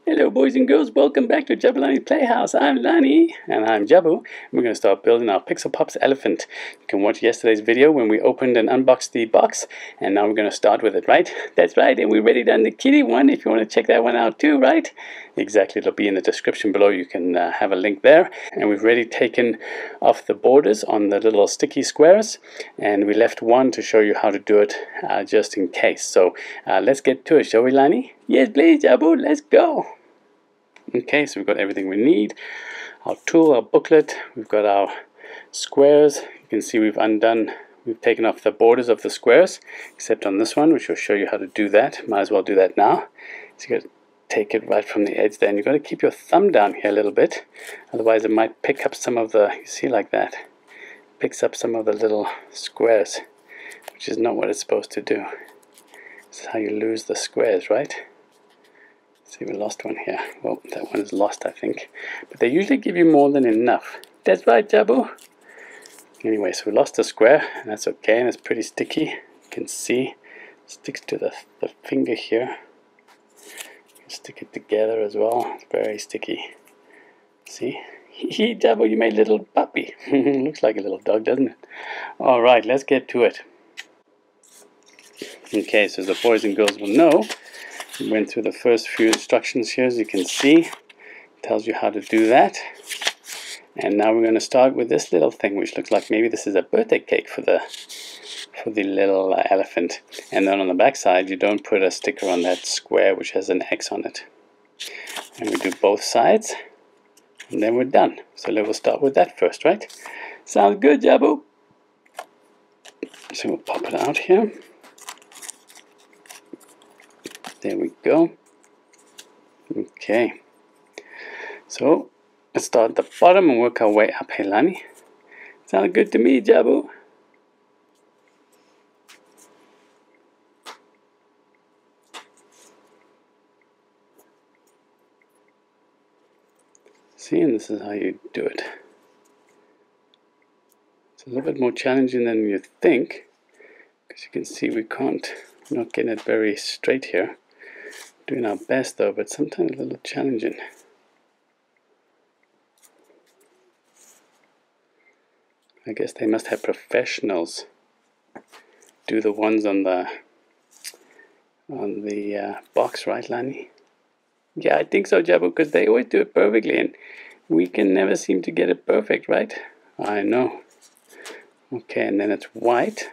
Hello boys and girls, welcome back to Jabulani Playhouse. I'm Lani and I'm Jabu. We're going to start building our Pixel Pops elephant. You can watch yesterday's video when we opened and unboxed the box, and now we're going to start with it, right? That's right, and we're ready done the kitty one if you want to check that one out too, right? Exactly, it'll be in the description below. You can have a link there. And we've already taken off the borders on the little sticky squares, and we left one to show you how to do it just in case. So let's get to it, shall we, Lani? Yes, please, Jabu, let's go. Okay, so we've got everything we need. Our tool, our booklet, we've got our squares. You can see we've taken off the borders of the squares, except on this one, which will show you how to do that. Might as well do that now. So you got to take it right from the edge there, and you've got to keep your thumb down here a little bit, otherwise it might pick up some of the, you see, like that. Picks up some of the little squares, which is not what it's supposed to do. This is how you lose the squares, right? See, we lost one here. Well, that one is lost, I think. But they usually give you more than enough. That's right, Jabu. Anyway, so we lost a square, and that's okay, and it's pretty sticky. You can see it sticks to the finger here. You can stick it together as well. It's very sticky. See? Hee, Jabu, you made a little puppy. Looks like a little dog, doesn't it? All right, let's get to it. Okay, so the boys and girls will know, we went through the first few instructions here, as you can see. It tells you how to do that. And now we're going to start with this little thing, which looks like maybe this is a birthday cake for the little elephant. And then on the back side, you don't put a sticker on that square which has an X on it. And we do both sides, and then we're done. So we'll start with that first, right? Sounds good, Jabu. So we'll pop it out here. There we go. Okay. So let's start at the bottom and work our way up. Hey, Lani. Sounds good to me, Jabu. See, and this is how you do it. It's a little bit more challenging than you think, because you can see we're not getting it very straight here. Doing our best though, but sometimes a little challenging. I guess they must have professionals do the ones on the box, right, Lani? Yeah, I think so, Jabu, because they always do it perfectly, and we can never seem to get it perfect, right? I know. Okay, and then it's white.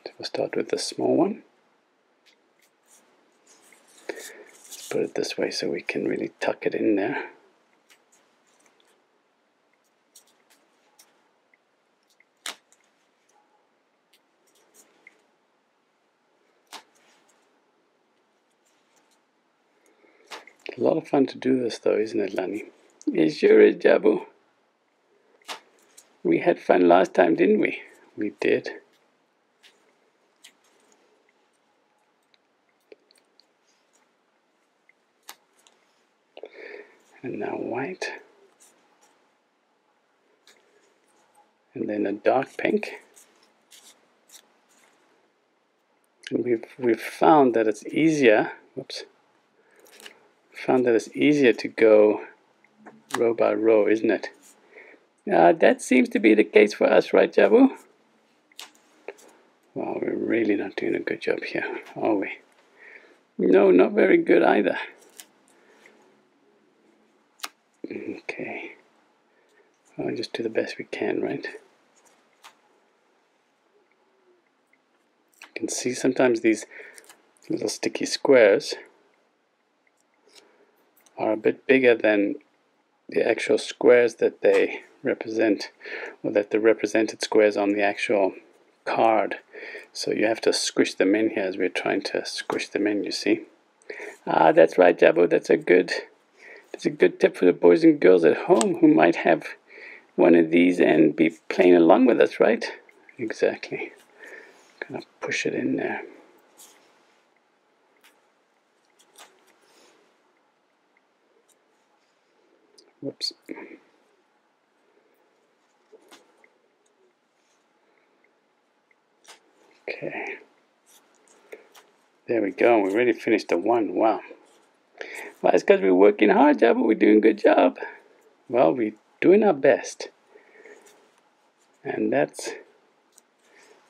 So we'll start with the small one. Let's put it this way so we can really tuck it in there. A lot of fun to do this though, isn't it, Lani? It sure is, Jabu. We had fun last time, didn't we? We did. And now white. And then a dark pink. And we've found that it's easier. Whoops. Found that it's easier to go row by row, isn't it? That seems to be the case for us, right, Jabu? Well, we're really not doing a good job here, are we? No, not very good either. Okay. I'll just do the best we can, right? You can see sometimes these little sticky squares are a bit bigger than the actual squares that they represent, or that the represented squares on the actual card. So you have to squish them in here as we're trying to squish them in, you see. That's right, Jabu. That's a good tip for the boys and girls at home who might have one of these and be playing along with us, right? Exactly. Gonna push it in there. Whoops. Okay. There we go. We already finished the one. Wow. Well, it's because we're working hard, Jabu. We're doing a good job. Well, we're doing our best. And that's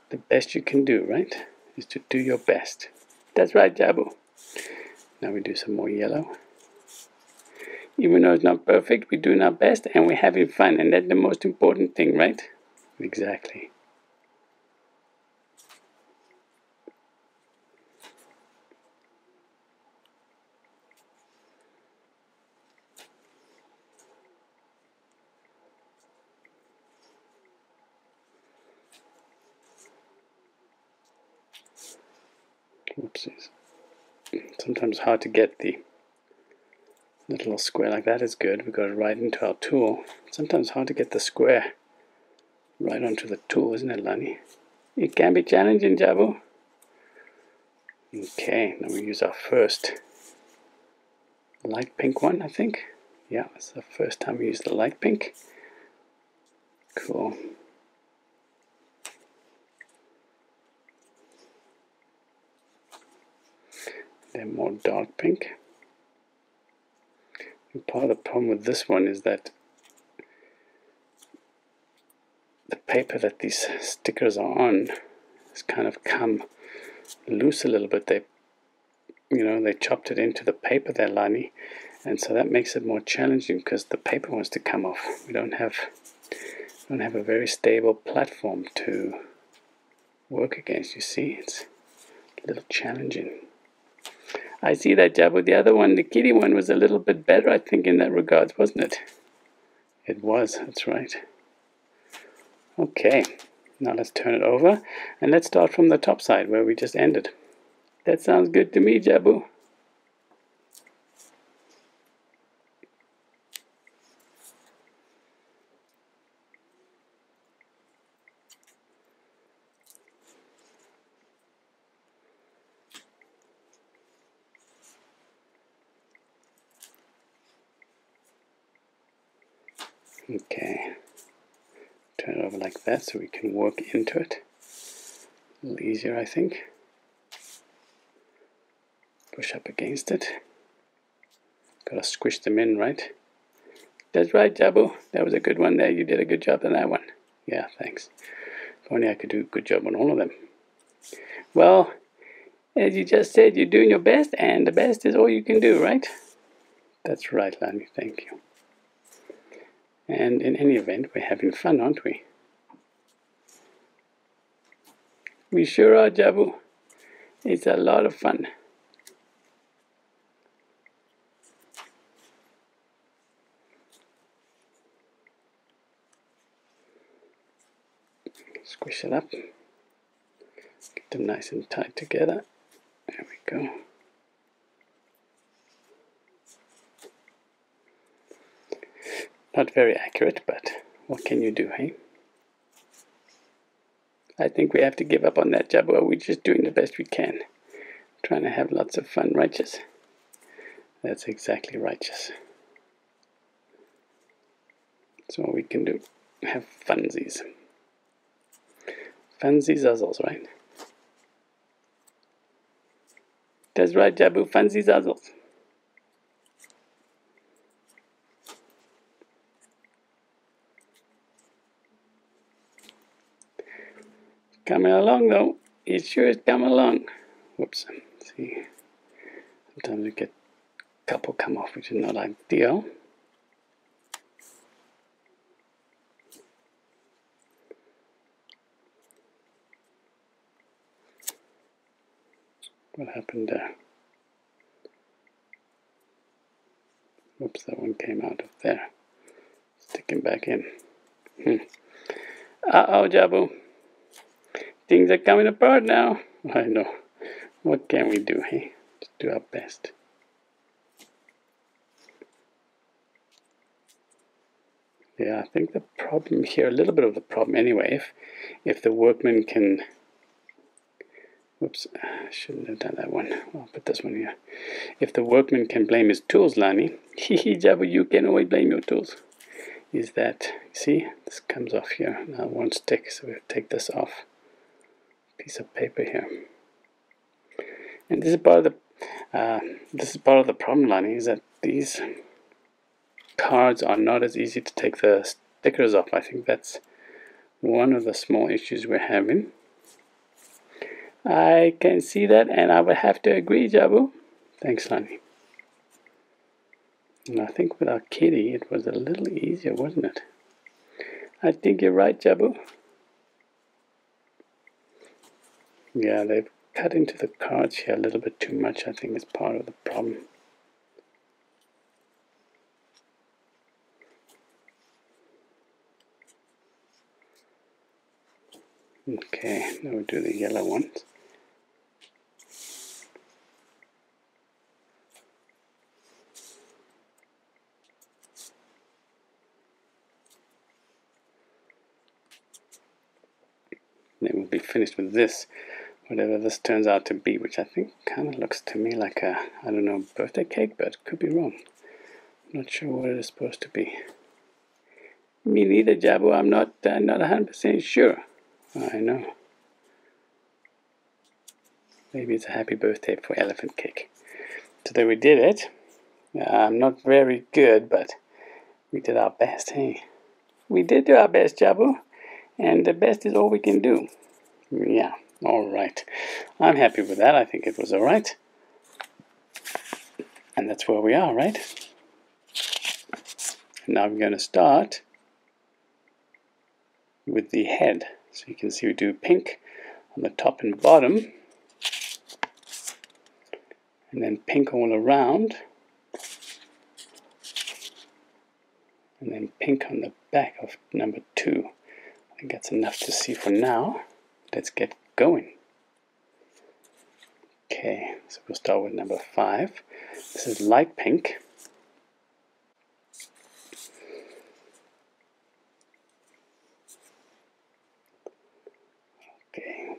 the best you can do, right? Is to do your best. That's right, Jabu. Now we do some more yellow. Even though it's not perfect, we're doing our best and we're having fun. And that's the most important thing, right? Exactly. Whoopsies. Sometimes hard to get the little square like that is good. We got it right into our tool. Sometimes hard to get the square right onto the tool, isn't it, Lani? It can be challenging, Jabu. Okay, now we use our first light pink one, I think. Yeah, it's the first time we use the light pink. Cool. Then more dark pink. And part of the problem with this one is that the paper that these stickers are on has kind of come loose a little bit. They chopped it into the paper there, Lani, and so that makes it more challenging because the paper wants to come off. We don't have a very stable platform to work against. You see, it's a little challenging. I see that, Jabu. The other one, the kitty one, was a little bit better, I think, in that regard, wasn't it? It was, that's right. Okay, now let's turn it over, and let's start from the top side where we just ended. That sounds good to me, Jabu. Okay, turn it over like that so we can work into it. A little easier, I think. Push up against it. Gotta squish them in, right? That's right, Jabu. That was a good one there. You did a good job on that one. Yeah, thanks. If only I could do a good job on all of them. Well, as you just said, you're doing your best, and the best is all you can do, right? That's right, Lani. Thank you. And in any event, we're having fun, aren't we? We sure are, Jabu. It's a lot of fun. Squish it up. Get them nice and tight together. There we go. Not very accurate, but what can you do, hey? I think we have to give up on that, Jabu. We're just doing the best we can. Trying to have lots of fun, righteous? That's exactly righteous. That's all we can do. Have funsies. Fancy zuzzles, right? That's right, Jabu. Fancy zuzzles. Coming along, though. It sure is coming along. Whoops. See, sometimes we get a couple come off, which is not ideal. What happened there? Whoops, that one came out of there. Sticking back in. Uh-oh, Jabu. Things are coming apart now. I know. What can we do, hey? Just do our best. Yeah, I think the problem here, a little bit of the problem anyway, if the workman can... Whoops, I shouldn't have done that one. I'll put this one here. If the workman can blame his tools, Lani, Jabu, you can always blame your tools. Is that, see, this comes off here. Now it won't stick, so we have to take this off. Piece of paper here. And this is part of the This is part of the problem, Lani, is that these cards are not as easy to take the stickers off. I think that's one of the small issues we're having. I can see that, and I would have to agree, Jabu. Thanks, Lani. And I think with our kitty, it was a little easier, wasn't it? I think you're right, Jabu. Yeah, they've cut into the cards here a little bit too much. I think is part of the problem. Okay, now we'll do the yellow ones. Then we'll be finished with this, whatever this turns out to be, which I think kind of looks to me like a, I don't know, birthday cake, but could be wrong. I'm not sure what it is supposed to be. Me neither, Jabu. I'm not 100% sure. I know. Maybe it's a happy birthday for elephant cake. So there we did it. Not very good, but we did our best, hey? We did do our best, Jabu. And the best is all we can do. Yeah, alright. I'm happy with that. I think it was alright. And that's where we are, right? And now we're going to start with the head. So you can see we do pink on the top and bottom. And then pink all around. And then pink on the back of number 2. I think that's enough to see for now. Let's get going. Okay, so we'll start with number 5. This is light pink. Okay.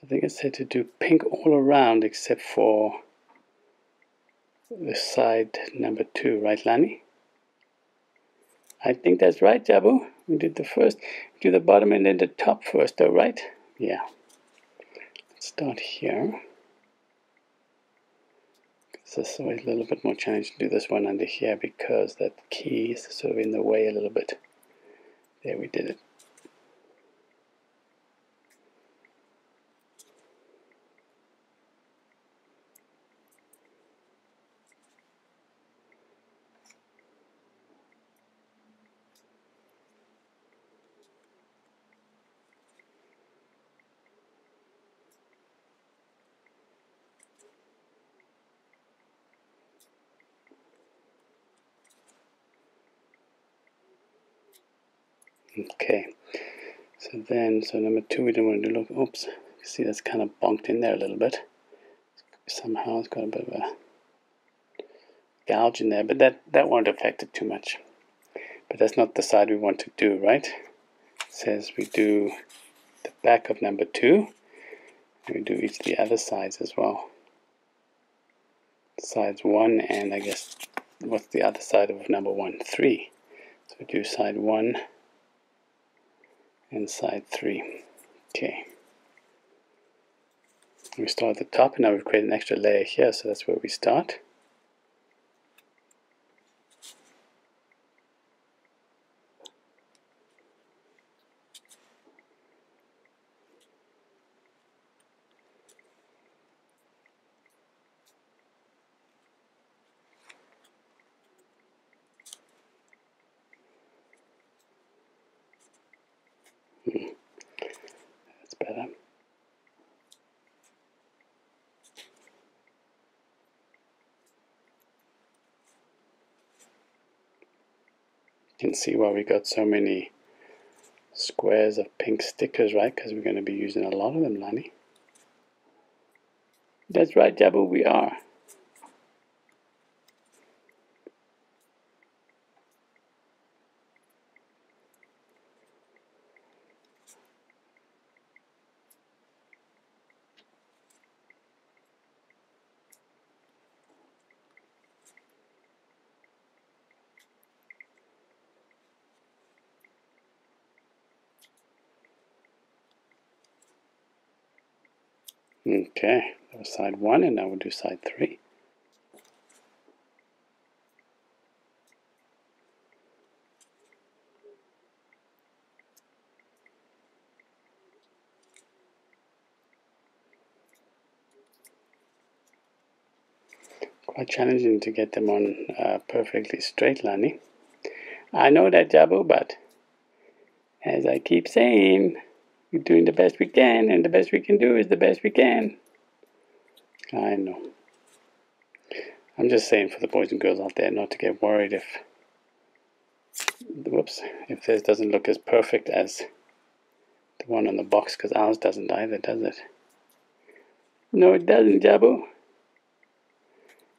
I think it said to do pink all around except for the side number 2, right, Lani? I think that's right, Jabu. We did the first, do the bottom and then the top first, though, right? Yeah. Let's start here. This is always a little bit more challenging to do this one under here because that key is sort of in the way a little bit. There, we did it. Okay, so number 2 we don't want to do, look, oops, you see that's kind of bonked in there a little bit. Somehow it's got a bit of a gouge in there, but that won't affect it too much. But that's not the side we want to do, right? It says we do the back of number 2, and we do each of the other sides as well. Sides 1, and I guess, what's the other side of number 1? 3. So we do side 1 and side 3. Okay. We start at the top, and now we've created an extra layer here, so that's where we start. That's better. You can see why we got so many squares of pink stickers, right? Because we're going to be using a lot of them, Lani. That's right, Jabu, we are. Okay, that was side 1, and now we'll do side 3. Quite challenging to get them on perfectly straight, Lani. I know that, Jabu, but as I keep saying, we're doing the best we can, and the best we can do is the best we can. I know. I'm just saying for the boys and girls out there not to get worried if, whoops, if this doesn't look as perfect as the one on the box, because ours doesn't either, does it? No, it doesn't, Jabu.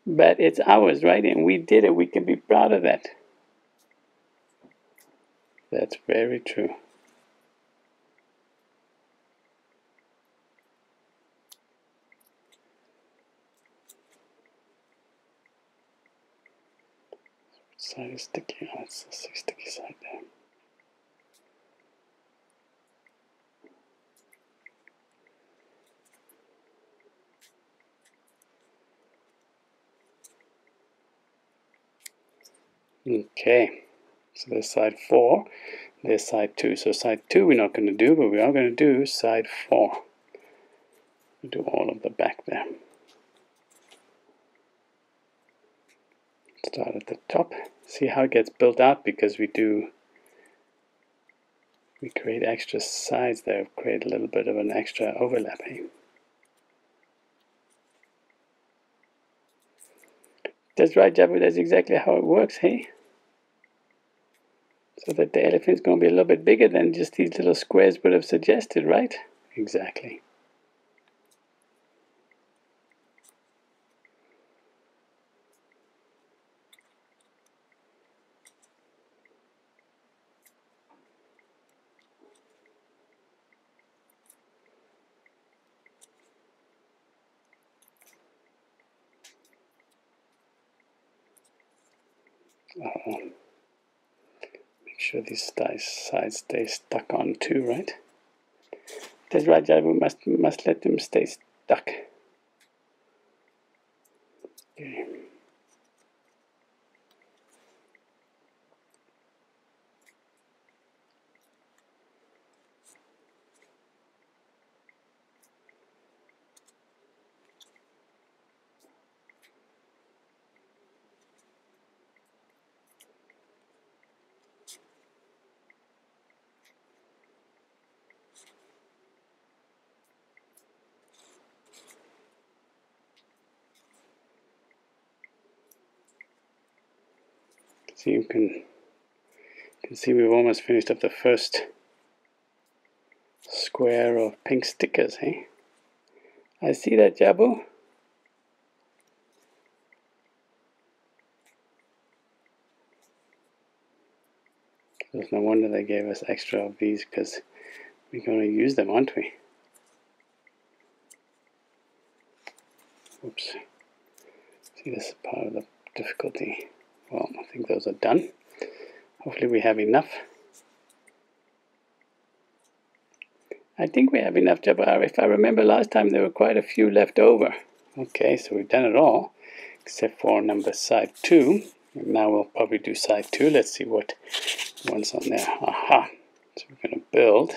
But it's ours, right? And we did it. We can be proud of that. That's very true. Which side is sticky? Oh, it's the sticky side there. Okay, so there's side 4, there's side 2. So side 2 we're not going to do, but we are going to do side 4. We'll do all of the back there. Start at the top. See how it gets built out, because we create extra sides there, create a little bit of an extra overlap here. That's right, Jabu, that's exactly how it works, hey? So that the elephant's going to be a little bit bigger than just these little squares would have suggested, right? Exactly. Make sure these sides stay stuck on too, right? That's right, Jabu, must let them stay stuck. Okay. So you can see we've almost finished up the first square of pink stickers, eh? I see that, Jabu. There's no wonder they gave us extra of these, because we're going to use them, aren't we? Oops. See, this is part of the difficulty. Well, I think those are done. Hopefully we have enough. I think we have enough, Jabu. If I remember last time, there were quite a few left over. Okay, so we've done it all, except for side 2. And now we'll probably do side 2. Let's see what one's on there. Aha! So we're going to build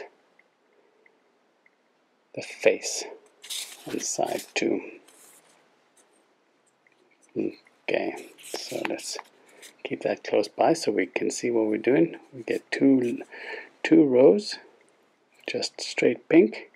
the face on side 2. Okay, so let's keep that close by so we can see what we're doing. We get two rows, just straight pink.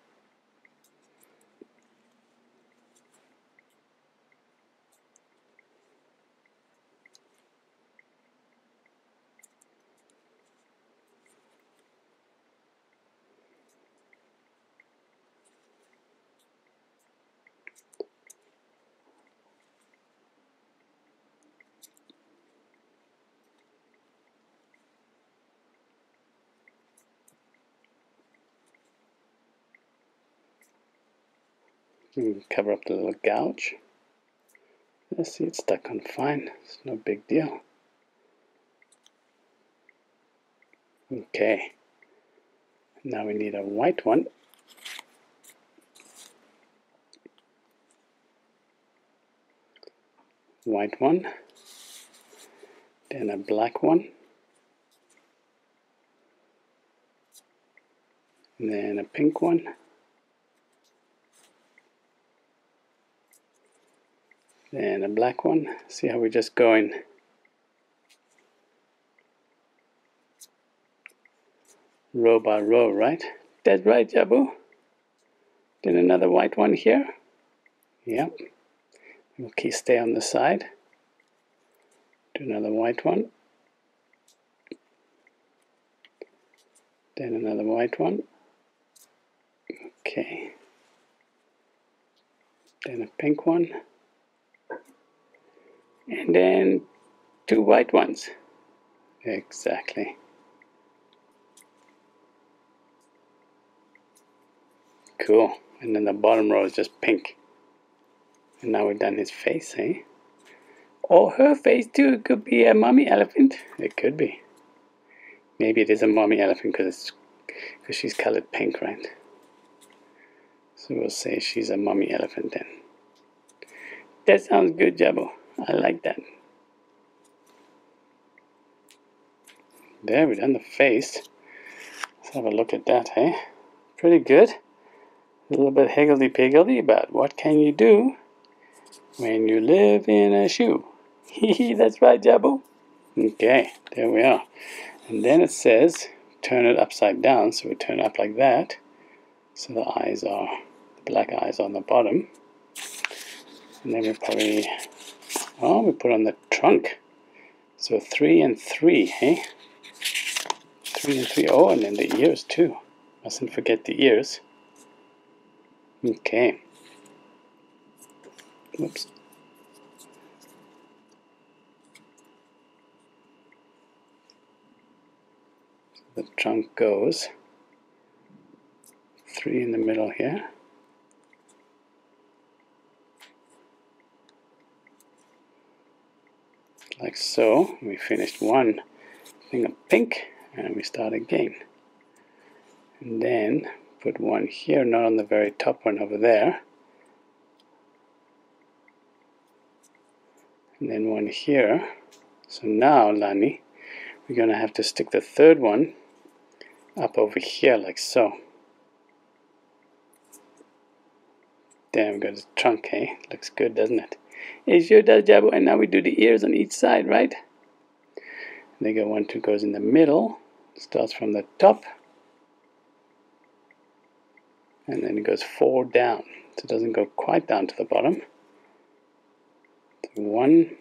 Cover up the little gouge. Let's see, it's stuck on fine. It's no big deal. Okay. Now we need a white one. white one, then a black one, and then a pink one, then a black one. See how we're just going row by row, right? That's right, Jabu. Then another white one here. Yep. Okay, stay on the side. Do another white one. Then another white one. Okay. Then a pink one. And then 2 white ones. Exactly. Cool. And then the bottom row is just pink. And now we've done his face, eh? Or her face too. It could be a mommy elephant. It could be. Maybe it is a mommy elephant because she's colored pink, right? So we'll say she's a mommy elephant then. That sounds good, Jabu. I like that. There, we've done the face. Let's have a look at that, eh? Pretty good. A little bit higgledy-piggledy, but what can you do when you live in a shoe? Hehe, that's right, Jabu. Okay, there we are. And then it says, turn it upside down, so we turn it up like that. So the eyes are, the black eyes on the bottom. And then we probably, we put on the trunk. So 3 and 3, eh? 3 and 3, and then the ears too. Mustn't forget the ears. Okay. Oops. So the trunk goes 3 in the middle here. Like so. We finished one thing of pink and we start again. And then put one here, not on the very top one over there. And then one here. So now, Lani, we're going to have to stick the third one up over here like so. There we go, the trunk, eh? Looks good, doesn't it? It sure does, Jabu. And now we do the ears on each side, right? And they go 1, 2 goes in the middle. Starts from the top. And then it goes 4 down. So it doesn't go quite down to the bottom. So 1,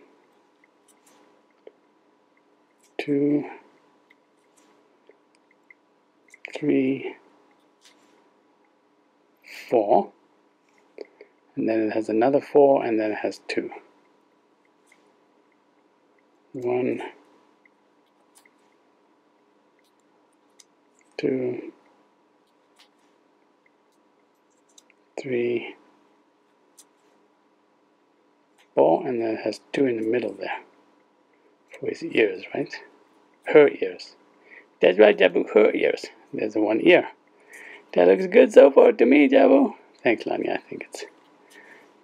2, 3, 4. And then it has another 4, and then it has 2. 1, 2, 3, 4, and then it has 2 in the middle there for his ears, right? Her ears. That's right, Jabu, her ears. There's the 1 ear. That looks good so far to me, Jabu. Thanks, Lani. I think it's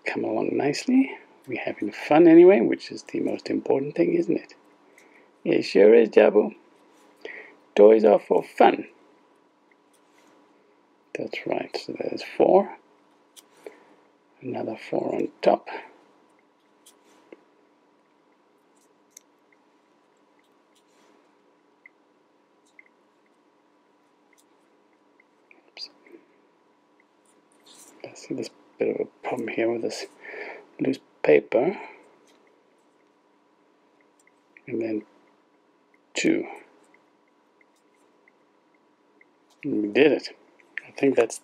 come along nicely. We're having fun anyway, which is the most important thing, isn't it? It sure is, Jabu. Toys are for fun. That's right. So there's 4. Another 4 on top. Oops. I see this bit of a problem here with this loose paper. And then 2. And we did it. I think that's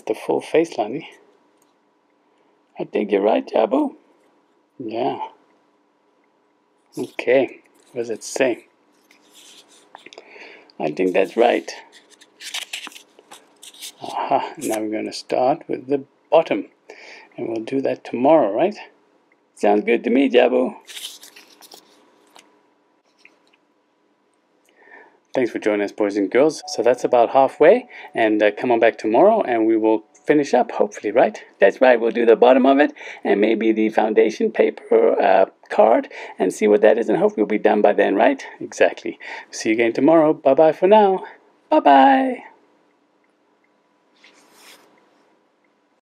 the full face, Lani. I think you're right, Jabu. Yeah. Okay. What does it say? I think that's right. Aha. Now we're going to start with the bottom. And we'll do that tomorrow, right? Sounds good to me, Jabu. Thanks for joining us, boys and girls. So that's about halfway. And come on back tomorrow and we will finish up, hopefully, right? That's right, we'll do the bottom of it and maybe the foundation paper card and see what that is, and hopefully we'll be done by then, right? Exactly. See you again tomorrow. Bye-bye for now. Bye-bye.